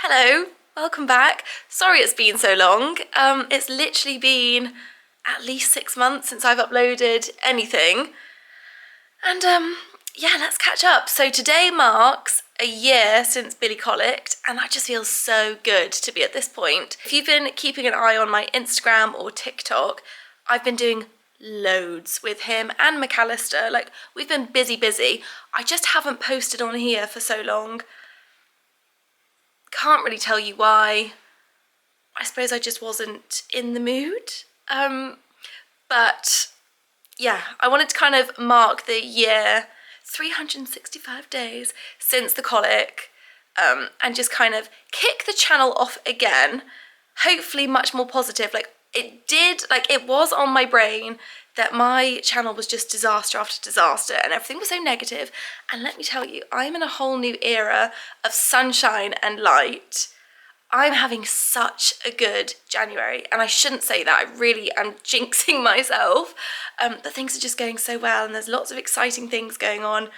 Hello, welcome back. Sorry it's been so long. It's literally been at least 6 months since I've uploaded anything. And yeah, let's catch up. So today marks a year since Billy colicked, and that just feels so good to be at this point. If you've been keeping an eye on my Instagram or TikTok, I've been doing loads with him and McAlester. Like, we've been busy. I just haven't posted on here for so long. Can't really tell you why. I suppose I just wasn't in the mood. But yeah, I wanted to kind of mark the year, 365 days since the colic, and just kind of kick the channel off again. Hopefully much more positive. It was on my brain that my channel was just disaster after disaster and everything was so negative. And let me tell you, I'm in a whole new era of sunshine and light. I'm having such a good January, and I shouldn't say that, I really am jinxing myself, but things are just going so well and there's lots of exciting things going on.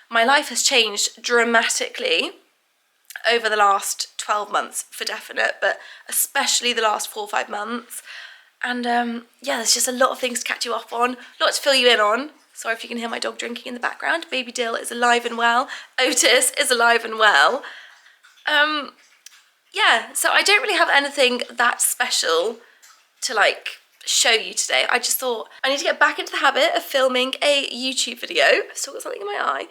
My life has changed dramatically over the last 12 months for definite, but especially the last 4 or 5 months. And yeah, there's just a lot of things to catch you up on, a lot to fill you in on. Sorry if you can hear my dog drinking in the background. Baby Dill is alive and well. Otis is alive and well. Yeah, so I don't really have anything that special to like show you today. I just thought I need to get back into the habit of filming a YouTube video. I've still got something in my eye.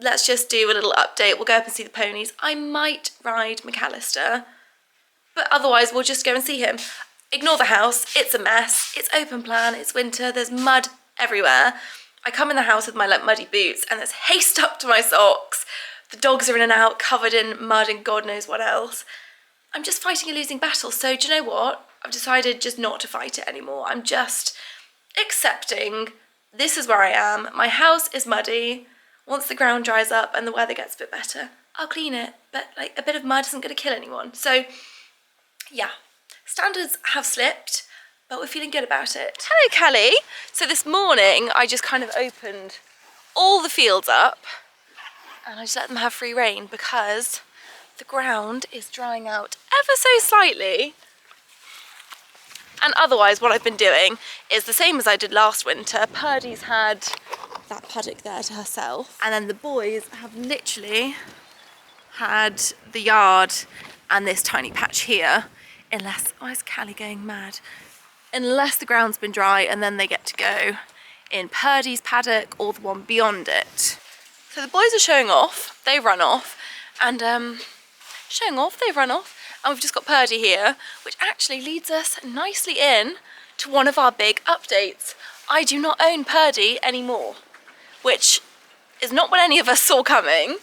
Let's just do a little update. We'll go up and see the ponies. I might ride McAlester, but otherwise we'll just go and see him. Ignore the house, it's a mess, it's open plan, it's winter, there's mud everywhere. I come in the house with my like muddy boots and there's hay stuck to my socks. The dogs are in and out, covered in mud and God knows what else. I'm just fighting a losing battle, so do you know what? I've decided just not to fight it anymore. I'm just accepting this is where I am. My house is muddy. Once the ground dries up and the weather gets a bit better, I'll clean it. But like a bit of mud isn't going to kill anyone. So yeah. Standards have slipped, but we're feeling good about it. Hello, Kelly. So this morning, I just kind of opened all the fields up and I just let them have free rein because the ground is drying out ever so slightly. And otherwise, what I've been doing is the same as I did last winter. Perdy's had that paddock there to herself, and then the boys have literally had the yard and this tiny patch here. Unless, why is Callie going mad? Unless the ground's been dry, and then they get to go in Perdy's paddock or the one beyond it. So the boys are showing off, they run off, and showing off, they run off, and we've just got Perdy here, which actually leads us nicely in to one of our big updates. I do not own Perdy anymore, which is not what any of us saw coming.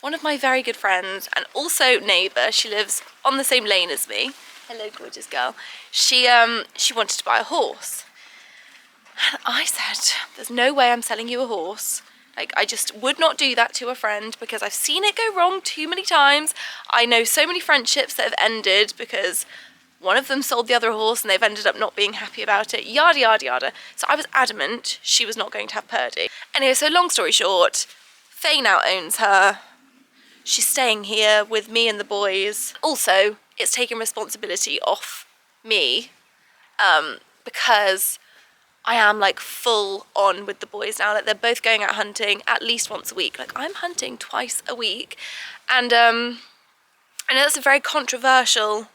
One of my very good friends and also neighbour, she lives on the same lane as me. Hello, gorgeous girl. She wanted to buy a horse. And I said, there's no way I'm selling you a horse. Like, I just would not do that to a friend because I've seen it go wrong too many times. I know so many friendships that have ended because one of them sold the other horse and they've ended up not being happy about it, yada, yada, yada. So I was adamant she was not going to have Perdy. Anyway, so long story short, Faye now owns her. She's staying here with me and the boys. Also, it's taking responsibility off me because I am like full on with the boys now. Like, they're both going out hunting at least once a week. Like, I'm hunting twice a week. And I know that's a very controversial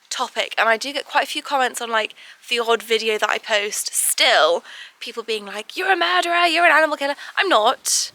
topic, and I do get quite a few comments on like the odd video that I post still. People being like, you're a murderer, you're an animal killer. I'm not.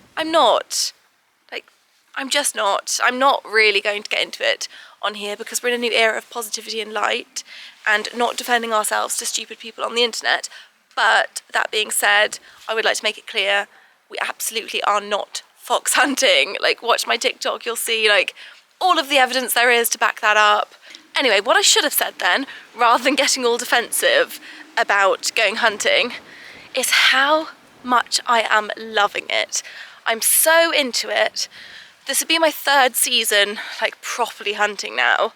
I'm just not. I'm not really going to get into it on here because we're in a new era of positivity and light and not defending ourselves to stupid people on the internet. But that being said, I would like to make it clear, we absolutely are not fox hunting. Like, watch my TikTok, you'll see like all of the evidence there is to back that up. Anyway, what I should have said then, rather than getting all defensive about going hunting, is how much I am loving it. I'm so into it. This would be my 3rd season, like, properly hunting now.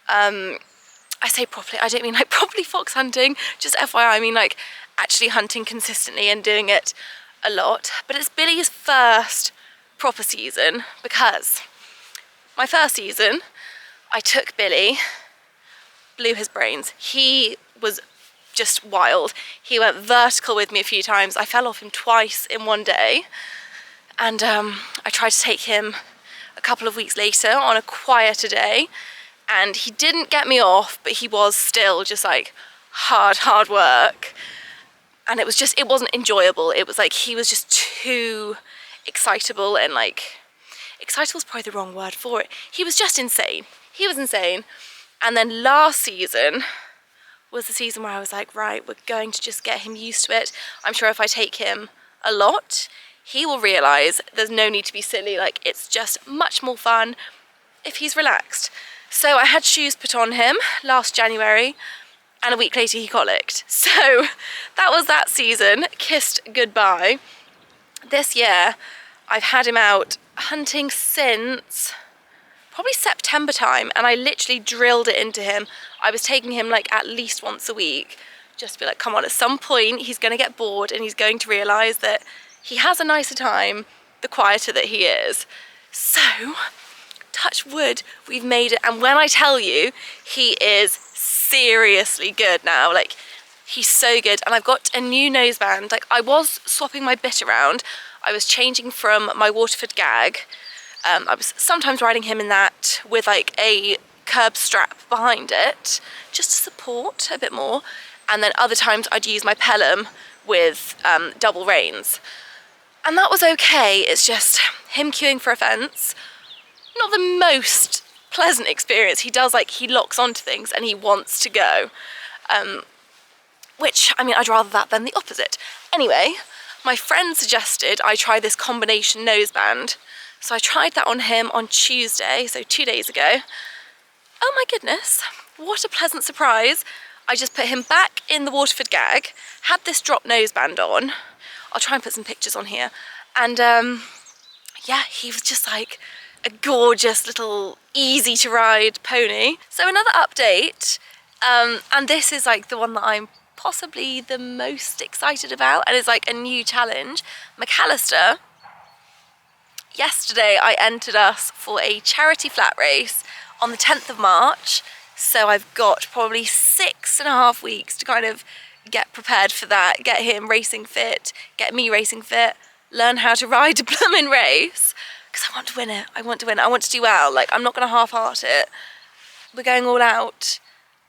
I say properly, I don't mean like properly fox hunting, just FYI, I mean like actually hunting consistently and doing it a lot. But it's Billy's first proper season because My first season, I took Billy, blew his brains. He was just wild. He went vertical with me a few times. I fell off him twice in one day. And I tried to take him a couple of weeks later on a quieter day. And he didn't get me off, but he was still just like hard work. And it wasn't enjoyable. It was like he was just too excitable, and like, excitable is probably the wrong word for it. He was just insane. He was insane. And then last season was the season where I was like, right, we're going to just get him used to it. I'm sure if I take him a lot, he will realise there's no need to be silly. Like, it's just much more fun if he's relaxed. So I had shoes put on him last January, and a week later he colicked. So that was that season, kissed goodbye. This year, I've had him out hunting since probably September time, and I literally drilled it into him. I was taking him like at least once a week, just to be like, come on, at some point he's going to get bored and he's going to realise that he has a nicer time the quieter that he is. So, touch wood, we've made it. And when I tell you, he is seriously good now. Like, he's so good. And I've got a new noseband. Like, I was swapping my bit around. I was changing from my Waterford gag. I was sometimes riding him in that with like a curb strap behind it, just to support a bit more. And then other times I'd use my Pelham with double reins. And that was okay. It's just him queuing for a fence. Not the most pleasant experience. He does, like, he locks onto things and he wants to go. Which, I mean, I'd rather that than the opposite. Anyway, my friend suggested I try this combination noseband. So I tried that on him on Tuesday, so 2 days ago. Oh my goodness, what a pleasant surprise. I just put him back in the Waterford gag, had this drop noseband on. I'll try and put some pictures on here. And yeah, he was just like a gorgeous little easy to ride pony. So another update, and this is like the one that I'm possibly the most excited about, and it's like a new challenge. McAlester, yesterday I entered us for a charity flat race on the 10th of March. So I've got probably 6.5 weeks to kind of get prepared for that, get him racing fit, get me racing fit, learn how to ride a blooming race, because I want to win it. I want to win it. I want to do well. Like, I'm not going to half-heart it. We're going all out.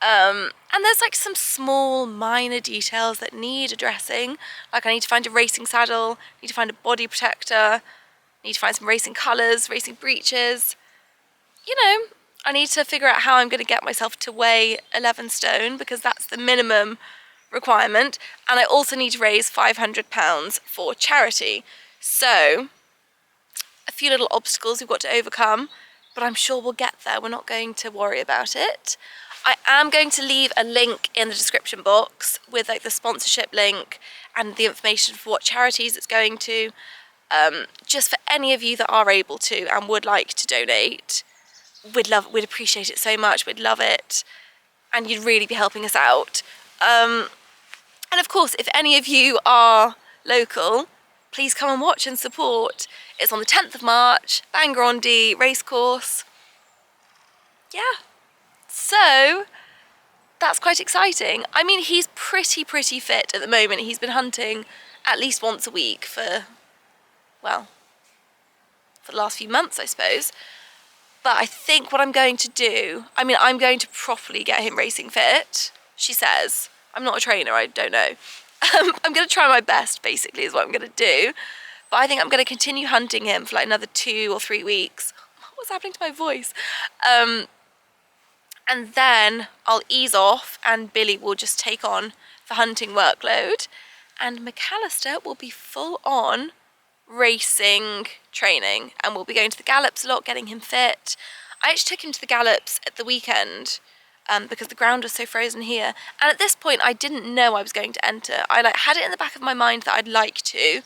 And there's like some small minor details that need addressing. Like, I need to find a racing saddle, need to find a body protector, need to find some racing colours, racing breeches. You know, I need to figure out how I'm going to get myself to weigh 11 stone, because that's the minimum requirement. And I also need to raise £500 for charity. So, a few little obstacles we've got to overcome, but I'm sure we'll get there. We're not going to worry about it. I am going to leave a link in the description box with like the sponsorship link and the information for what charities it's going to, just for any of you that are able to and would like to donate. We'd appreciate it so much. We'd love it, and you'd really be helping us out. And of course, if any of you are local, please come and watch and support. It's on the 10th of March, Bangor-on-Dee Racecourse. Yeah, so that's quite exciting. I mean, he's pretty fit at the moment. He's been hunting at least once a week for, well, for the last few months, I suppose. But I think what I'm going to do, I mean, I'm going to properly get him racing fit, she says. I'm not a trainer, I don't know. I'm going to try my best, basically, is what I'm going to do. But I think I'm going to continue hunting him for like another 2 or 3 weeks. What's happening to my voice? And then I'll ease off and Billy will just take on the hunting workload. And McAlester will be full on racing training, and we'll be going to the gallops a lot, getting him fit. I actually took him to the gallops at the weekend because the ground was so frozen here, and at this point I didn't know I was going to enter. I like had it in the back of my mind that I'd like to,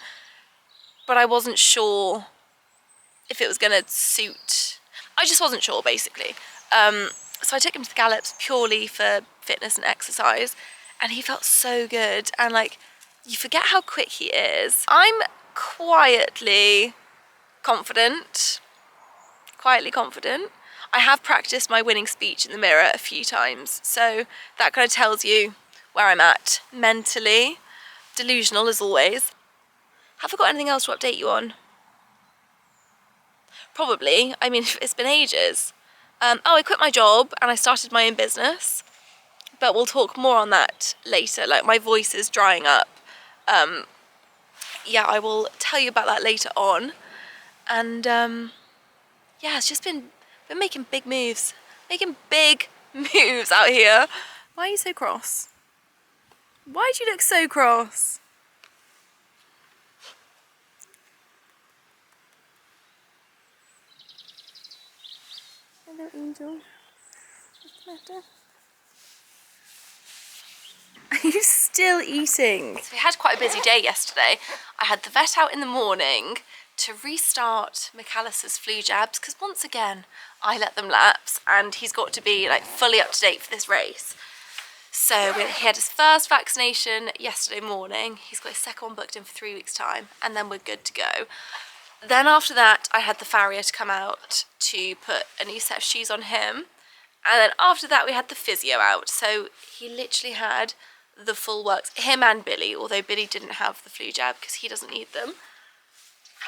but I wasn't sure if it was going to suit. I just wasn't sure, basically. So I took him to the gallops purely for fitness and exercise, and he felt so good. And like, you forget how quick he is. I'm quietly confident quietly confident. I have practiced my winning speech in the mirror a few times, so that kind of tells you where I'm at mentally. Delusional as always. Have I got anything else to update you on? Probably. I mean, it's been ages. Oh, I quit my job and I started my own business, but we'll talk more on that later. Like, my voice is drying up. Yeah, I will tell you about that later on. And yeah, it's just been making big moves. Making big moves out here. Why are you so cross? Why do you look so cross? Hello, Angel. What's the matter? Are you still eating? So we had quite a busy day yesterday. I had the vet out in the morning to restart McAllister's flu jabs, because once again I let them lapse and he's got to be like fully up to date for this race. So he had his first vaccination yesterday morning. He's got his second one booked in for 3 weeks time, and then we're good to go. Then after that I had the farrier to come out to put a new set of shoes on him, and then after that we had the physio out. So he literally had the full works, him and Billy, although Billy didn't have the flu jab because he doesn't need them.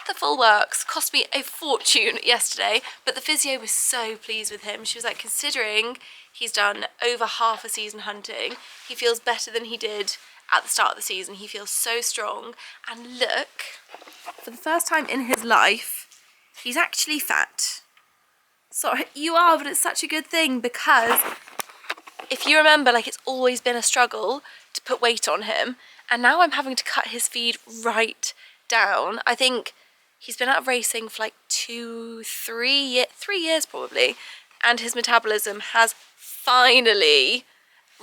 The full works. Cost me a fortune yesterday, but the physio was so pleased with him. She was like, considering he's done over half a season hunting, he feels better than he did at the start of the season. He feels so strong, and look, for the first time in his life he's actually fat. Sorry, you are, but it's such a good thing, because if you remember, like, it's always been a struggle to put weight on him, and now I'm having to cut his feed right down. I think he's been out of racing for like 3 years probably, and his metabolism has finally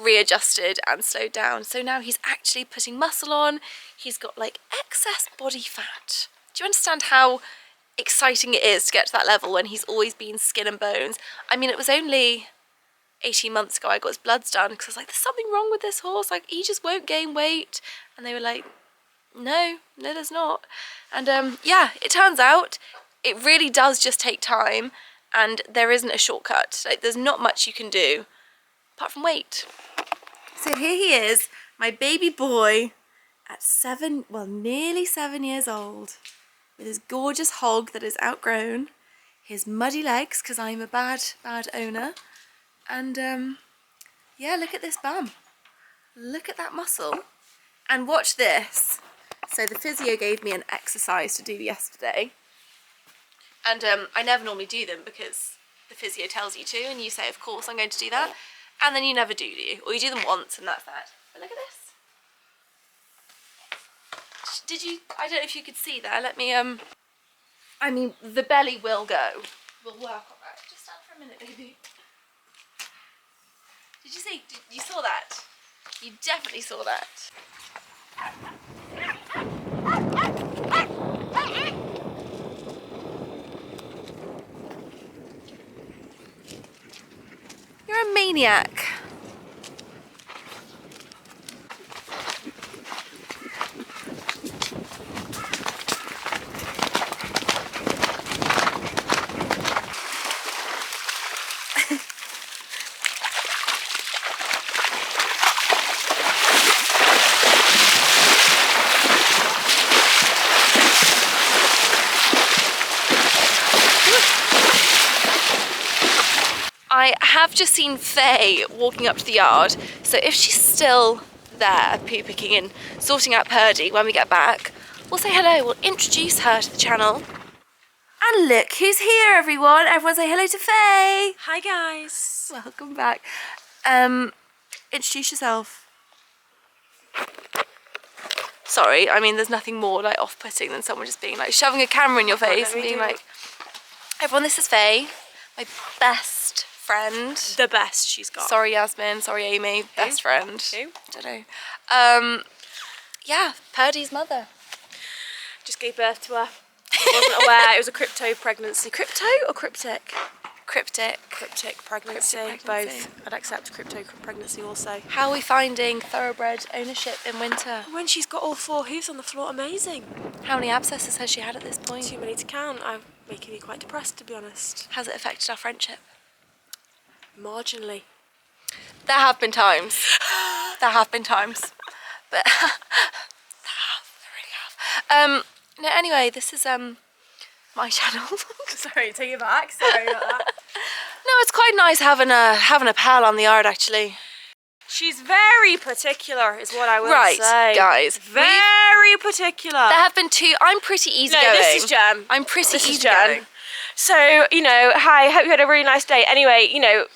readjusted and slowed down. So now he's actually putting muscle on. He's got like excess body fat. Do you understand how exciting it is to get to that level when he's always been skin and bones? I mean, it was only 18 months ago I got his bloods done because I was like, there's something wrong with this horse, like he just won't gain weight, and they were like, no there's not. And yeah, it turns out it really does just take time, and there isn't a shortcut. Like, there's not much you can do apart from wait. So here he is, my baby boy at nearly 7 years old, with his gorgeous hog that is outgrown, his muddy legs because I'm a bad owner, and yeah, look at this bum, look at that muscle, and watch this. So the physio gave me an exercise to do yesterday, and I never normally do them because the physio tells you to, and you say, of course I'm going to do that, and then you never do you? Or you do them once and that's that. But look at this. Did you, I don't know if you could see there, let me, I mean, the belly will go. We'll work on that. Just stand for a minute, baby. Did you see? You saw that? You definitely saw that. You're a maniac. I have just seen Faye walking up to the yard, so if she's still there poo picking and sorting out Perdy when we get back, we'll say hello, we'll introduce her to the channel. And look who's here, everyone. Everyone say hello to Faye. Hi guys. Welcome back. Introduce yourself. Sorry, I mean, there's nothing more like off-putting than someone just being like shoving a camera in your face and being like, everyone, this is Faye, my best friend. The best she's got. Sorry Yasmin, sorry Amy, best friend. Who? Don't know. Yeah, Perdy's mother. Just gave birth to her. I wasn't aware it was a crypto pregnancy. Crypto or cryptic? Cryptic pregnancy, pregnancy. both. I'd accept crypto pregnancy also. How are we finding thoroughbred ownership in winter? When she's got all 4 hooves on the floor, amazing. How many abscesses has she had at this point? Too many to count. I'm making me quite depressed, to be honest. Has it affected our friendship? Marginally. There have been times. There have been times. But there really have. No, anyway, this is my channel. Sorry, take it back. Sorry about that. No, it's quite nice having a pal on the yard actually. She's very particular, is what I will Right, say. guys. Very particular. There have been 2. I'm pretty easygoing. No, this is Jen. I'm pretty This is easygoing. Jen. So, you know, hi, hope you had a really nice day. Anyway, you know,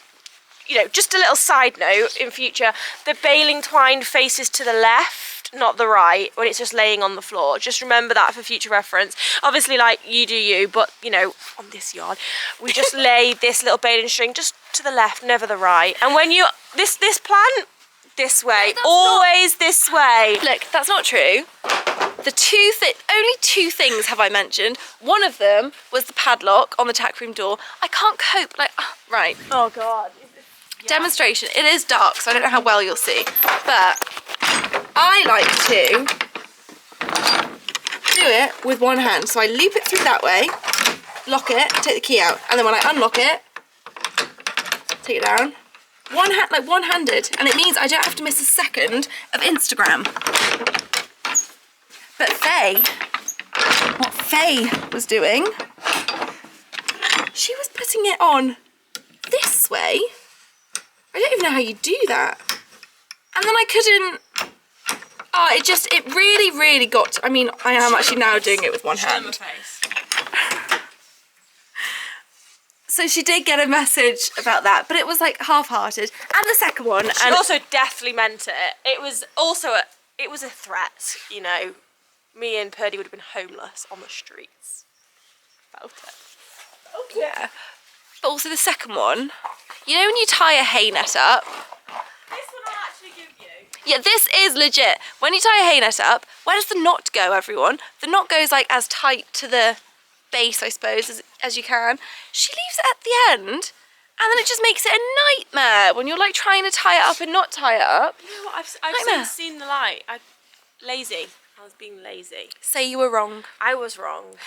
just a little side note in future, the baling twine faces to the left, not the right, when it's just laying on the floor. Just remember that for future reference. Obviously, like, you do you, but, you know, on this yard, we just lay this little baling string just to the left, never the right. And when you, this plant, this way, No, always this way. Look, that's not true. Only 2 things have I mentioned. One of them was the padlock on the tack room door. I can't cope, like, right. Oh, God. Yeah. Demonstration. It is dark, so I don't know how well you'll see, but I like to do it with one hand. So I loop it through that way, lock it, take the key out, and then when I unlock it, take it down. One hand, like one-handed, and it means I don't have to miss a second of Instagram. But what Faye was doing, she was putting it on this way. I don't even know how you do that. And then I couldn't, it really got, I mean, I am actually now doing it with one hand. So she did get a message about that, but it was like half-hearted. And the second one. She also deathly meant it. It was also it was a threat, you know. Me and Perdy would have been homeless on the streets. Felt it. Oh, yeah. But also the second one, you know when you tie a hay net up? This one I'll actually give you. Yeah, this is legit. When you tie a hay net up, where does the knot go, everyone? The knot goes like as tight to the base, I suppose, as you can. She leaves it at the end, and then it just makes it a nightmare when you're like trying to tie it up and not tie it up. You know what, I've seen the light. Lazy. I was being lazy. Say you were wrong. I was wrong.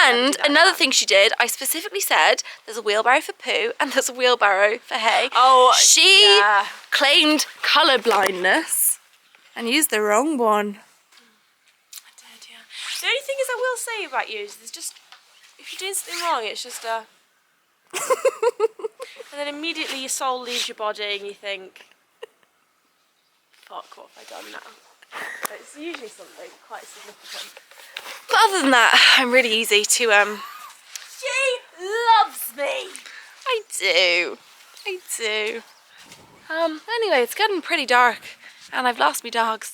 And another thing she did, I specifically said there's a wheelbarrow for poo and there's a wheelbarrow for hay. Oh, she claimed colour blindness and used the wrong one. I did, yeah. The only thing is I will say about you is there's just, if you're doing something wrong, it's just a... and then immediately your soul leaves your body and you think, fuck, what have I done now? It's usually something quite significant. But other than that, I'm really easy to She loves me. I do. Anyway, it's getting pretty dark and I've lost me dogs.